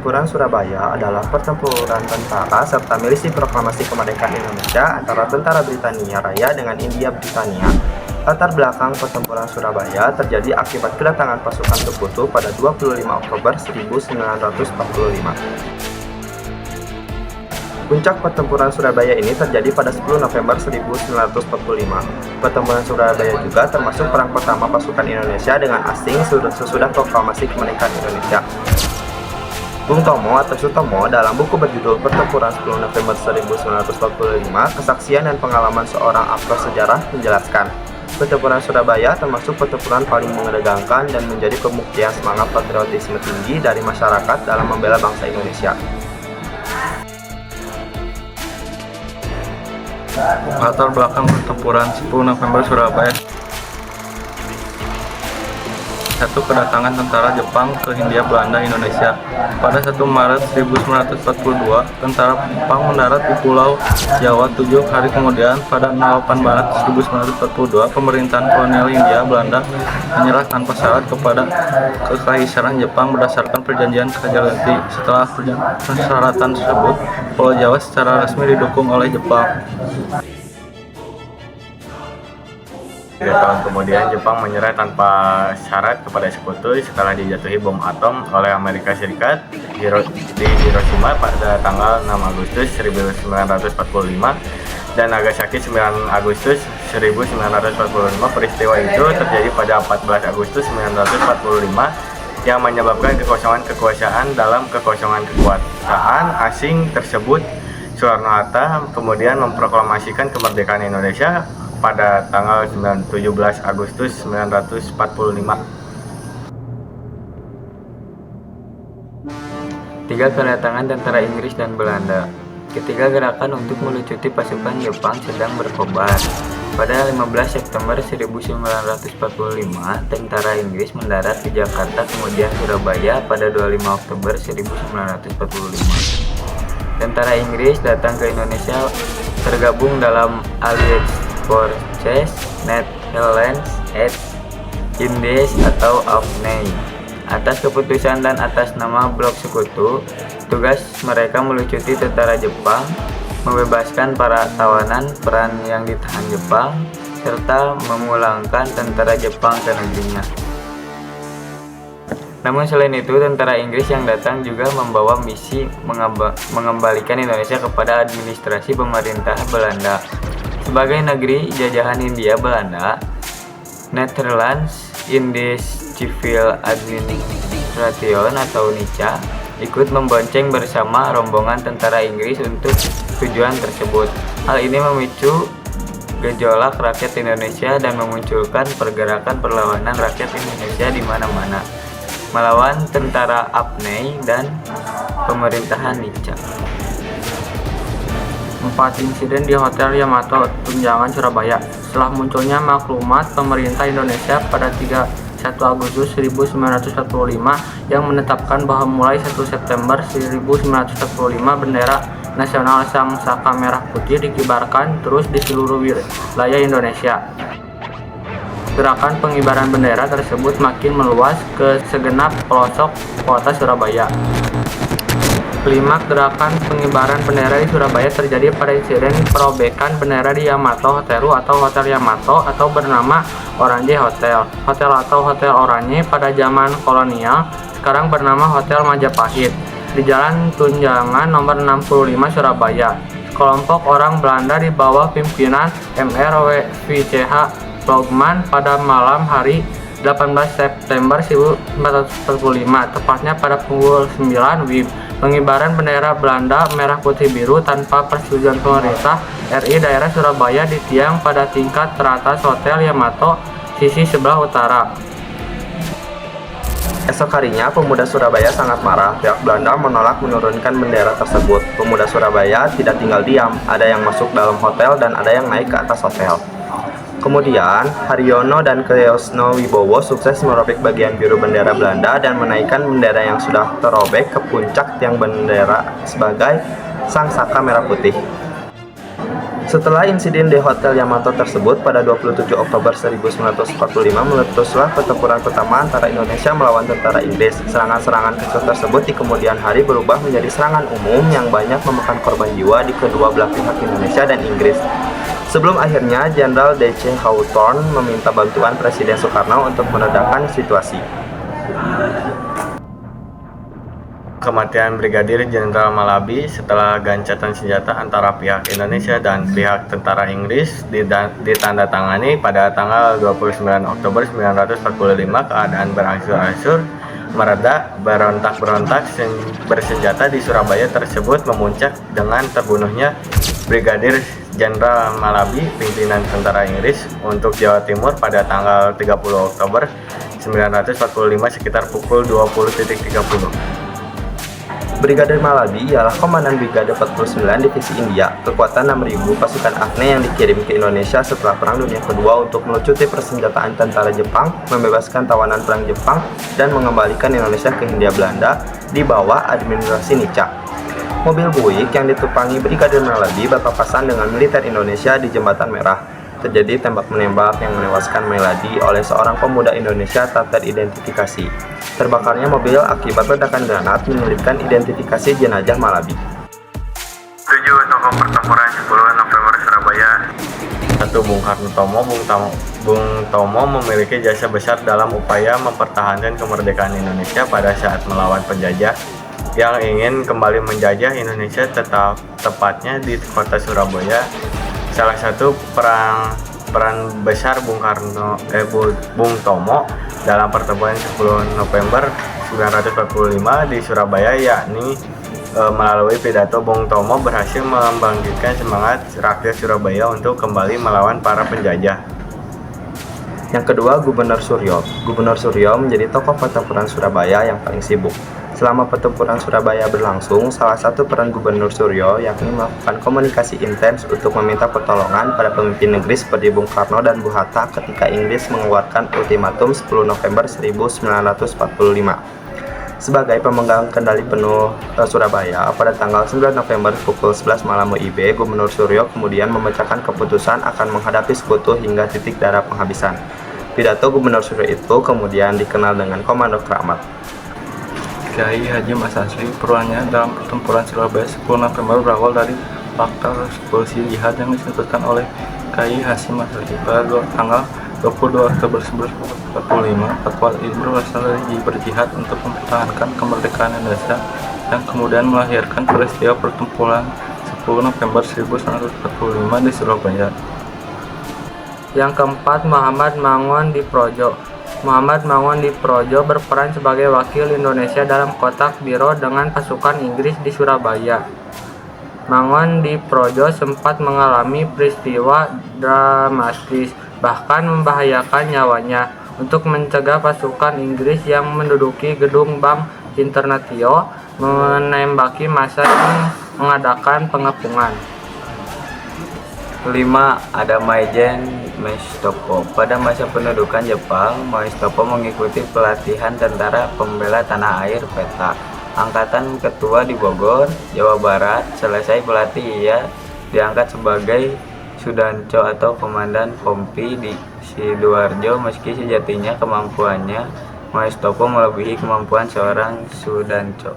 Pertempuran Surabaya adalah pertempuran tentara serta milisi proklamasi kemerdekaan Indonesia antara Tentara Britania Raya dengan Hindia Britania. Latar belakang pertempuran Surabaya terjadi akibat kedatangan pasukan Sekutu pada 25 Oktober 1945. Puncak pertempuran Surabaya ini terjadi pada 10 November 1945. Pertempuran Surabaya juga termasuk perang pertama pasukan Indonesia dengan asing sesudah proklamasi kemerdekaan Indonesia. Bung Tomo atau Sutomo dalam buku berjudul Pertempuran 10 November 1945, Kesaksian dan Pengalaman Seorang Aktor Sejarah menjelaskan, pertempuran Surabaya termasuk pertempuran paling menegangkan dan menjadi pembuktian semangat patriotisme tinggi dari masyarakat dalam membela bangsa Indonesia. Latar belakang pertempuran 10 November Surabaya. 1. Kedatangan tentara Jepang ke Hindia Belanda Indonesia. Pada 1 Maret 1942, tentara Jepang mendarat di Pulau Jawa. 7 hari kemudian, pada 8 Maret 1942, pemerintahan kolonial Hindia Belanda menyerah tanpa syarat kepada Kekaisaran Jepang berdasarkan perjanjian Kertajati. Setelah persyaratan tersebut, Pulau Jawa secara resmi didukung oleh Jepang. 3 tahun kemudian, Jepang menyerah tanpa syarat kepada Sekutu setelah dijatuhi bom atom oleh Amerika Serikat di Hiroshima pada tanggal 6 Agustus 1945 dan Nagasaki 9 Agustus 1945. Peristiwa itu terjadi pada 14 Agustus 1945 yang menyebabkan kekosongan kekuasaan. Dalam kekosongan kekuasaan asing tersebut, Soekarno-Hatta kemudian memproklamasikan kemerdekaan Indonesia pada tanggal 17 Agustus 1945. 3. Kedatangan tentara Inggris dan Belanda. Ketiga, gerakan untuk melucuti pasukan Jepang sedang berkobar. Pada 15 September 1945, tentara Inggris mendarat di Jakarta, kemudian Surabaya pada 25 Oktober 1945. Tentara Inggris datang ke Indonesia tergabung dalam Allied Forces Netherlands and Indies atau AFNI. Atas keputusan dan atas nama Blok Sekutu, tugas mereka melucuti tentara Jepang, membebaskan para tawanan peran yang ditahan Jepang, serta memulangkan tentara Jepang ke negerinya. Namun selain itu, tentara Inggris yang datang juga membawa misi mengembalikan Indonesia kepada administrasi pemerintah Belanda. Sebagai negeri jajahan Hindia Belanda, Netherlands Indies Civil Administration atau NICA ikut membonceng bersama rombongan tentara Inggris untuk tujuan tersebut. Hal ini memicu gejolak rakyat Indonesia dan memunculkan pergerakan perlawanan rakyat Indonesia di mana-mana melawan tentara AFNI dan pemerintahan NICA. 4. Insiden di Hotel Yamato, Tunjangan, Surabaya. Setelah munculnya maklumat pemerintah Indonesia pada 31 Agustus 1945 yang menetapkan bahwa mulai 1 September 1945 bendera nasional Sang Saka Merah Putih dikibarkan terus di seluruh wilayah Indonesia. Gerakan pengibaran bendera tersebut makin meluas ke segenap pelosok kota Surabaya. 5. Gerakan pengibaran bendera di Surabaya terjadi pada insiden perobekan bendera di Yamato Hoteru atau Hotel Yamato atau bernama Orange Hotel. Hotel atau Hotel Orange pada zaman kolonial sekarang bernama Hotel Majapahit di Jalan Tunjangan nomor 65 Surabaya. Sekelompok orang Belanda di bawah pimpinan MRWVCH Logman pada malam hari 18 September 1945, tepatnya pada pukul 9 WIB, pengibaran bendera Belanda merah putih biru tanpa persetujuan pemerintah RI daerah Surabaya di tiang pada tingkat teratas Hotel Yamato sisi sebelah utara. Esok harinya, pemuda Surabaya sangat marah. Pihak Belanda menolak menurunkan bendera tersebut. Pemuda Surabaya tidak tinggal diam, ada yang masuk dalam hotel dan ada yang naik ke atas hotel. Kemudian, Haryono dan Keyosno Wibowo sukses merobek bagian biru bendera Belanda dan menaikkan bendera yang sudah terobek ke puncak tiang bendera sebagai Sang Saka Merah Putih. Setelah insiden di Hotel Yamato tersebut pada 27 Oktober 1945 meletuslah pertempuran pertama antara Indonesia melawan tentara Inggris. Serangan-serangan kecil tersebut di kemudian hari berubah menjadi serangan umum yang banyak memakan korban jiwa di kedua belah pihak Indonesia dan Inggris. Sebelum akhirnya Jenderal D.C. Hawthorne meminta bantuan Presiden Soekarno untuk meredakan situasi. Kematian Brigadir Jenderal Malabi setelah gencatan senjata antara pihak Indonesia dan pihak tentara Inggris ditandatangani pada tanggal 29 Oktober 1945, keadaan berangsur-angsur mereda. Berontak-berontak bersenjata di Surabaya tersebut memuncak dengan terbunuhnya Brigadir Jenderal Malabi, pimpinan tentara Inggris untuk Jawa Timur pada tanggal 30 Oktober 1945 sekitar pukul 20.30. Brigadir Malabi ialah Komandan Brigade 49 Divisi India, kekuatan 6.000 pasukan Agni yang dikirim ke Indonesia setelah Perang Dunia Kedua untuk melucuti persenjataan tentara Jepang, membebaskan tawanan perang Jepang, dan mengembalikan Indonesia ke Hindia Belanda di bawah administrasi Nica. Mobil Buick yang ditumpangi Brigadir Malabi berpapasan dengan militer Indonesia di Jembatan Merah. Terjadi tembak-menembak yang menewaskan Meladi oleh seorang pemuda Indonesia tak teridentifikasi. Terbakarnya mobil akibat ledakan granat menyulitkan identifikasi jenazah Malabi. 7 tokoh pertempuran 10 November Surabaya. 1. Bung Karno Tomo. Bung Tomo memiliki jasa besar dalam upaya mempertahankan kemerdekaan Indonesia pada saat melawan penjajah yang ingin kembali menjajah Indonesia, tepatnya di kota Surabaya. Salah satu peran besar Bung Tomo dalam pertempuran 10 November 1945 di Surabaya, yakni melalui pidato Bung Tomo berhasil membangkitkan semangat rakyat Surabaya untuk kembali melawan para penjajah. Yang kedua, Gubernur Suryo. Gubernur Suryo menjadi tokoh pertempuran Surabaya yang paling sibuk. Selama pertempuran Surabaya berlangsung, salah satu peran Gubernur Suryo yakni melakukan komunikasi intens untuk meminta pertolongan pada pemimpin negeri seperti Bung Karno dan Bung Hatta ketika Inggris mengeluarkan ultimatum 10 November 1945. Sebagai pemegang kendali penuh Surabaya, pada tanggal 9 November pukul 11 malam WIB, Gubernur Suryo kemudian memecahkan keputusan akan menghadapi sekutu hingga titik darah penghabisan. Pidato Gubernur Suryo itu kemudian dikenal dengan Komando Keramat. Kiai Haji Mas Asli, perannya dalam pertempuran Surabaya 10 November berawal dari fakta revolusi jihad yang disebutkan oleh Kiai Haji Mas Asli pada tanggal 22 Oktober 1945. Fatwa ini berasal dari berjihad untuk mempertahankan kemerdekaan Indonesia yang kemudian melahirkan peristiwa pertempuran 10 November 1945 di Surabaya. Yang keempat, Muhammad Mangun Diprojo. Muhammad Mangun Diprojo berperan sebagai wakil Indonesia dalam kotak biro dengan pasukan Inggris di Surabaya. Mangun Diprojo sempat mengalami peristiwa dramatis, bahkan membahayakan nyawanya, untuk mencegah pasukan Inggris yang menduduki gedung Bank Internatio menembaki massa yang mengadakan pengepungan. 5. Ada Maijen Meistopo. Pada masa pendudukan Jepang, Meistopo mengikuti pelatihan tentara pembela tanah air PETA Angkatan Ketua di Bogor, Jawa Barat. Selesai pelatih, ia diangkat sebagai Sudanco atau Komandan Kompi di Sidoarjo. Meski sejatinya kemampuannya Meistopo melebihi kemampuan seorang Sudanco.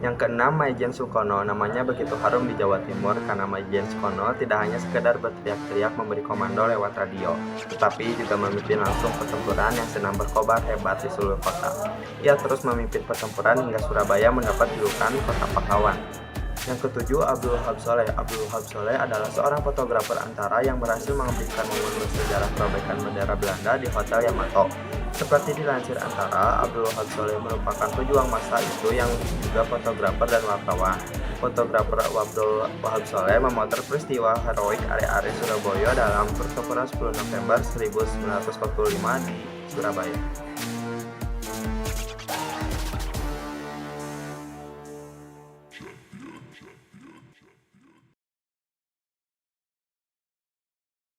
Yang keenam, Maijen Sukono. Namanya begitu harum di Jawa Timur karena Maijen Sukono tidak hanya sekedar berteriak-teriak memberi komando lewat radio, tetapi juga memimpin langsung pertempuran yang sedang berkobar hebat di seluruh kota. Ia terus memimpin pertempuran hingga Surabaya mendapat julukan Kota Pahlawan. Yang ketujuh, Abdul Wahab Sholeh. Abdul Wahab Sholeh adalah seorang fotografer antara yang berhasil mengambilkan momen bersejarah perbaikan bendera Belanda di Hotel Yamato. Seperti dilansir Antara, Abdul Wahab Sholeh merupakan pejuang masa itu yang juga fotografer dan wartawan. Fotografer Abdul Wahab Sholeh memotret peristiwa heroik are-are Surabaya dalam pertempuran 10 November 1945 di Surabaya.